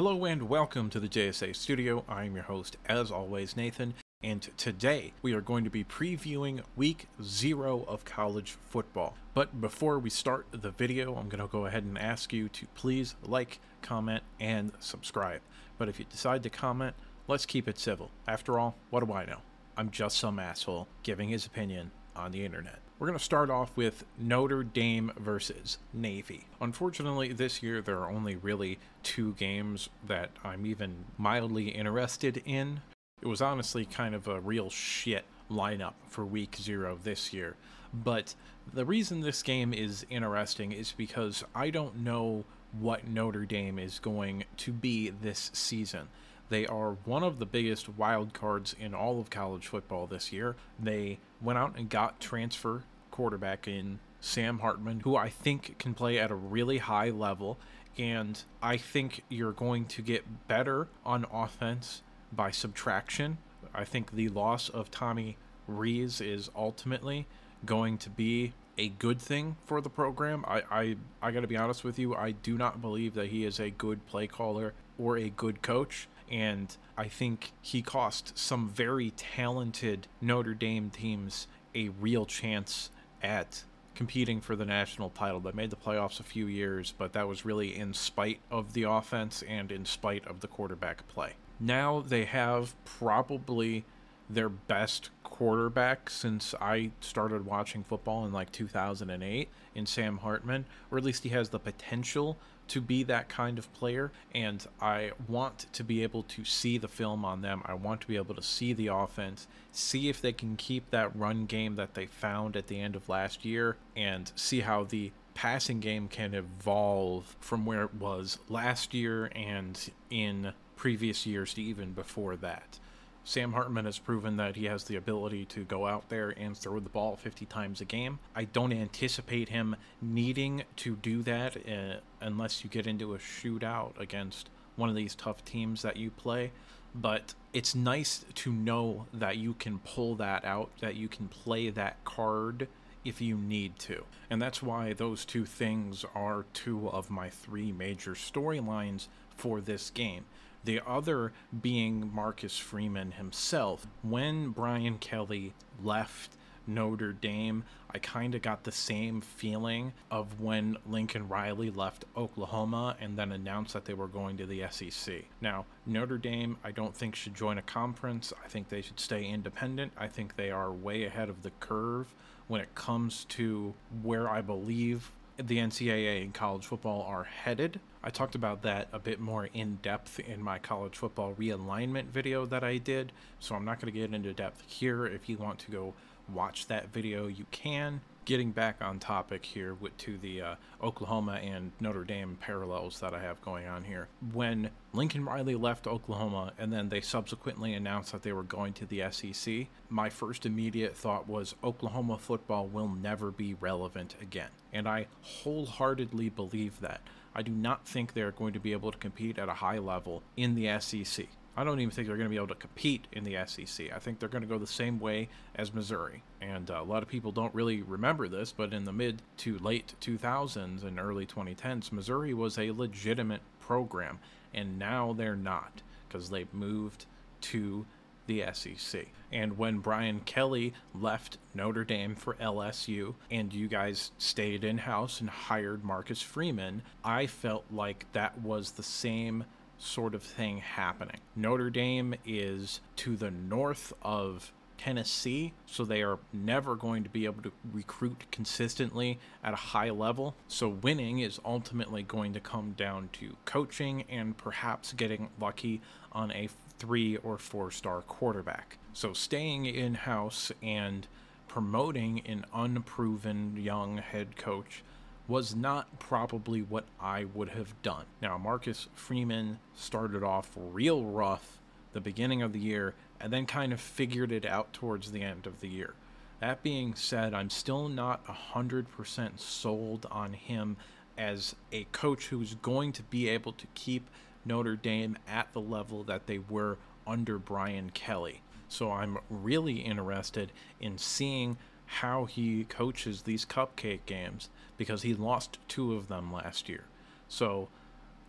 Hello and welcome to the JSA studio. I'm your host, as always, Nathan, and today we are going to be previewing week 0 of college football. But before we start the video, I'm going to go ahead and ask you to please like, comment, and subscribe. But if you decide to comment, let's keep it civil. After all, what do I know? I'm just some asshole giving his opinion on the internet. We're going to start off with Notre Dame versus Navy. Unfortunately, this year there are only really 2 games that I'm even mildly interested in. It was honestly kind of a real shit lineup for week 0 this year. But the reason this game is interesting is because I don't know what Notre Dame is going to be this season. They are one of the biggest wild cards in all of college football this year. They went out and got transfer quarterback in Sam Hartman, who I think can play at a really high level, and I think you're going to get better on offense by subtraction. I think the loss of Tommy Rees is ultimately going to be a good thing for the program. I got to be honest with you, I do not believe that he is a good play caller or a good coach. And I think he cost some very talented Notre Dame teams a real chance at competing for the national title. They made the playoffs a few years, but that was really in spite of the offense and in spite of the quarterback play. Now they have probably their best quarterback since I started watching football in like 2008 in Sam Hartman, or at least he has the potential to be that kind of player, and I want to be able to see the film on them. I want to be able to see the offense, see if they can keep that run game that they found at the end of last year, and see how the passing game can evolve from where it was last year and in previous years to even before that. Sam Hartman has proven that he has the ability to go out there and throw the ball 50 times a game. I don't anticipate him needing to do that unless you get into a shootout against one of these tough teams that you play. But it's nice to know that you can pull that out, that you can play that card if you need to. And that's why those 2 things are 2 of my 3 major storylines for this game. The other being Marcus Freeman himself. When Brian Kelly left Notre Dame, I kind of got the same feeling of when Lincoln Riley left Oklahoma and then announced that they were going to the SEC. Now, Notre Dame, I don't think should join a conference. I think they should stay independent. I think they are way ahead of the curve when it comes to where I believe the NCAA and college football are headed. I talked about that a bit more in depth in my college football realignment video that I did, so I'm not going to get into depth here. If you want to go watch that video, you can. Getting back on topic here to the Oklahoma and Notre Dame parallels that I have going on here. When Lincoln Riley left Oklahoma and then they subsequently announced that they were going to the SEC, my first immediate thought was Oklahoma football will never be relevant again. And I wholeheartedly believe that. I do not think they're going to be able to compete at a high level in the SEC. I don't even think they're going to be able to compete in the SEC. I think they're going to go the same way as Missouri. And a lot of people don't really remember this, but in the mid to late 2000s and early 2010s, Missouri was a legitimate program. And now they're not, because they've moved to the SEC. And when Brian Kelly left Notre Dame for LSU and you guys stayed in-house and hired Marcus Freeman, I felt like that was the same sort of thing happening. Notre Dame is to the north of Tennessee, so they are never going to be able to recruit consistently at a high level. So winning is ultimately going to come down to coaching and perhaps getting lucky on a 3 or 4-star quarterback. So staying in-house and promoting an unproven young head coach was not probably what I would have done. Now, Marcus Freeman started off real rough the beginning of the year and then kind of figured it out towards the end of the year. That being said, I'm still not 100% sold on him as a coach who's going to be able to keep Notre Dame at the level that they were under Brian Kelly. So I'm really interested in seeing how he coaches these cupcake games, because he lost 2 of them last year. So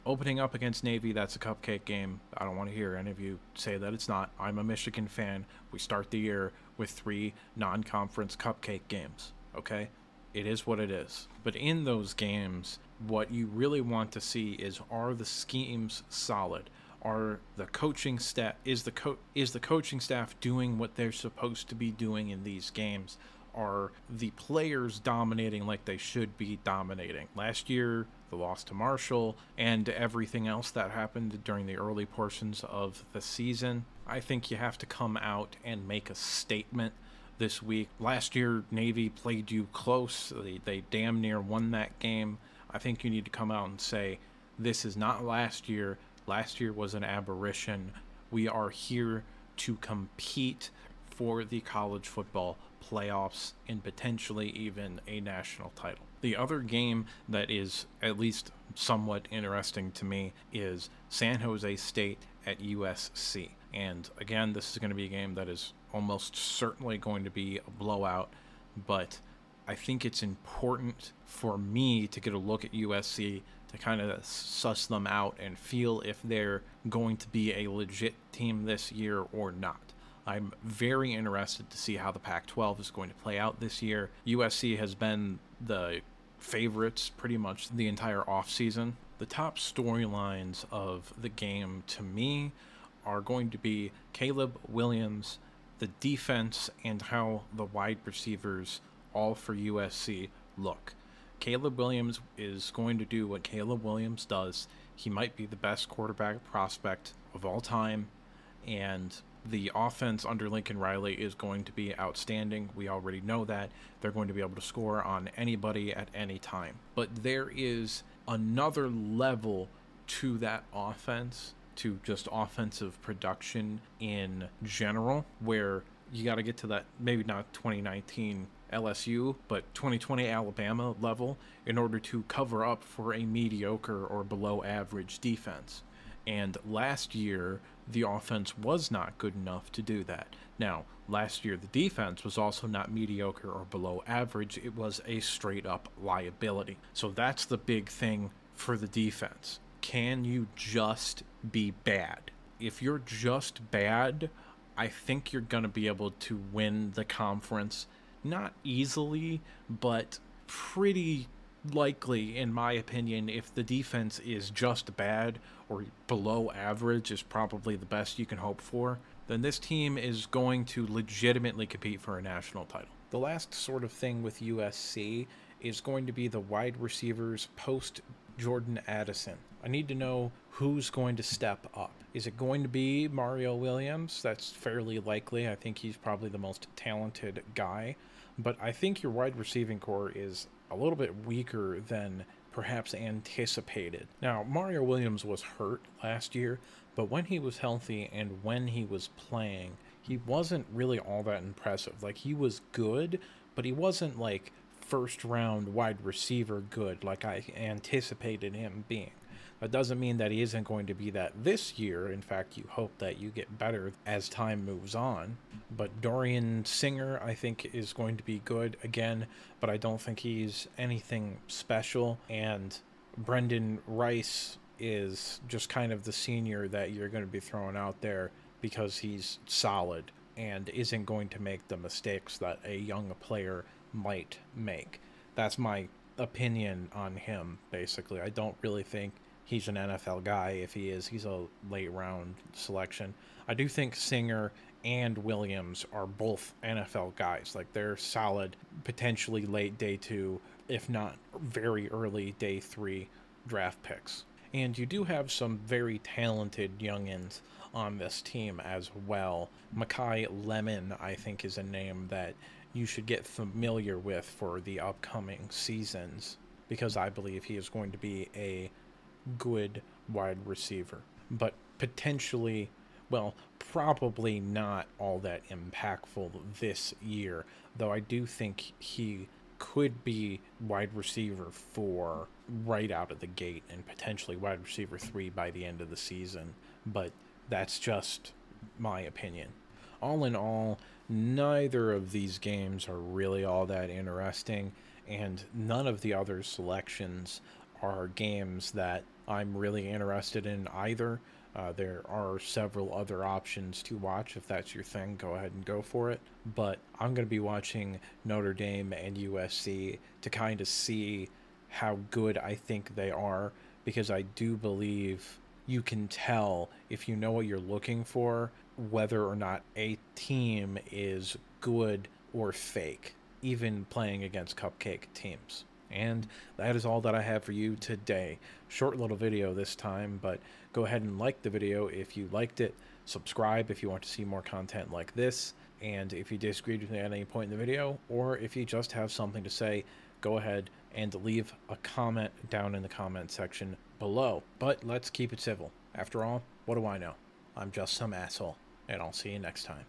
Opening up against Navy, that's a cupcake game. I don't want to hear any of you say that it's not. I'm a Michigan fan. We start the year with 3 non-conference cupcake games, okay? It is what it is. But in those games, what you really want to see is, are the schemes solid? Are the coaching staff is the coaching staff doing what they're supposed to be doing in these games? Are the players dominating like they should be dominating? Last year, the loss to Marshall and everything else that happened during the early portions of the season, I think you have to come out and make a statement this week. Last year, Navy played you close. They damn near won that game. I think you need to come out and say, this is not last year. Last year was an aberration. We are here to compete for the college football playoffs and potentially even a national title. The other game that is at least somewhat interesting to me is San Jose State at USC. And again, this is going to be a game that is almost certainly going to be a blowout, but I think it's important for me to get a look at USC to kind of suss them out and feel if they're going to be a legit team this year or not. I'm very interested to see how the Pac-12 is going to play out this year. USC has been the favorites pretty much the entire offseason. The top storylines of the game to me are going to be Caleb Williams, the defense, and how the wide receivers all for USC look. Caleb Williams is going to do what Caleb Williams does. He might be the best quarterback prospect of all time, and the offense under Lincoln Riley is going to be outstanding. We already know that. They're going to be able to score on anybody at any time. But there is another level to that offense, to just offensive production in general, where you got to get to that, maybe not 2019 LSU, but 2020 Alabama level in order to cover up for a mediocre or below average defense. And last year, the offense was not good enough to do that. Now, last year, the defense was also not mediocre or below average. It was a straight up liability. So that's the big thing for the defense. Can you just be bad? If you're just bad, I think you're going to be able to win the conference. Not easily, but pretty likely, in my opinion. If the defense is just bad or below average is probably the best you can hope for, then this team is going to legitimately compete for a national title. The last sort of thing with USC is going to be the wide receivers post Jordan Addison. I need to know who's going to step up. Is it going to be Mario Williams? That's fairly likely. I think he's probably the most talented guy. But I think your wide receiving core is a little bit weaker than perhaps anticipated. Now, Mario Williams was hurt last year, but when he was healthy and when he was playing, he wasn't really all that impressive. Like, he was good, but he wasn't like first round wide receiver good like I anticipated him being. That doesn't mean that he isn't going to be that this year. In fact, you hope that you get better as time moves on. But Dorian Singer, I think, is going to be good again, but I don't think he's anything special. And Brendan Rice is just kind of the senior that you're going to be throwing out there because he's solid and isn't going to make the mistakes that a young player might make. That's my opinion on him, basically. I don't really think he's an NFL guy. If he is, he's a late round selection. I do think Singer and Williams are both NFL guys. Like, they're solid, potentially late day 2, if not very early day 3 draft picks. And you do have some very talented youngins on this team as well. Makai Lemon, I think, is a name that you should get familiar with for the upcoming seasons, because I believe he is going to be a good wide receiver, but potentially, well, probably not all that impactful this year, though I do think he could be wide receiver 4 right out of the gate and potentially wide receiver 3 by the end of the season, but that's just my opinion. All in all, neither of these games are really all that interesting, and none of the other selections are games that I'm really interested in either. There are several other options to watch. If that's your thing, go ahead and go for it. But I'm going to be watching Notre Dame and USC to kind of see how good I think they are, because I do believe you can tell, if you know what you're looking for, whether or not a team is good or fake, even playing against cupcake teams. And that is all that I have for you today. Short little video this time, but go ahead and like the video if you liked it. Subscribe if you want to see more content like this. And if you disagreed with me at any point in the video, or if you just have something to say, go ahead and leave a comment down in the comment section below. But let's keep it civil. After all, what do I know? I'm just some asshole, and I'll see you next time.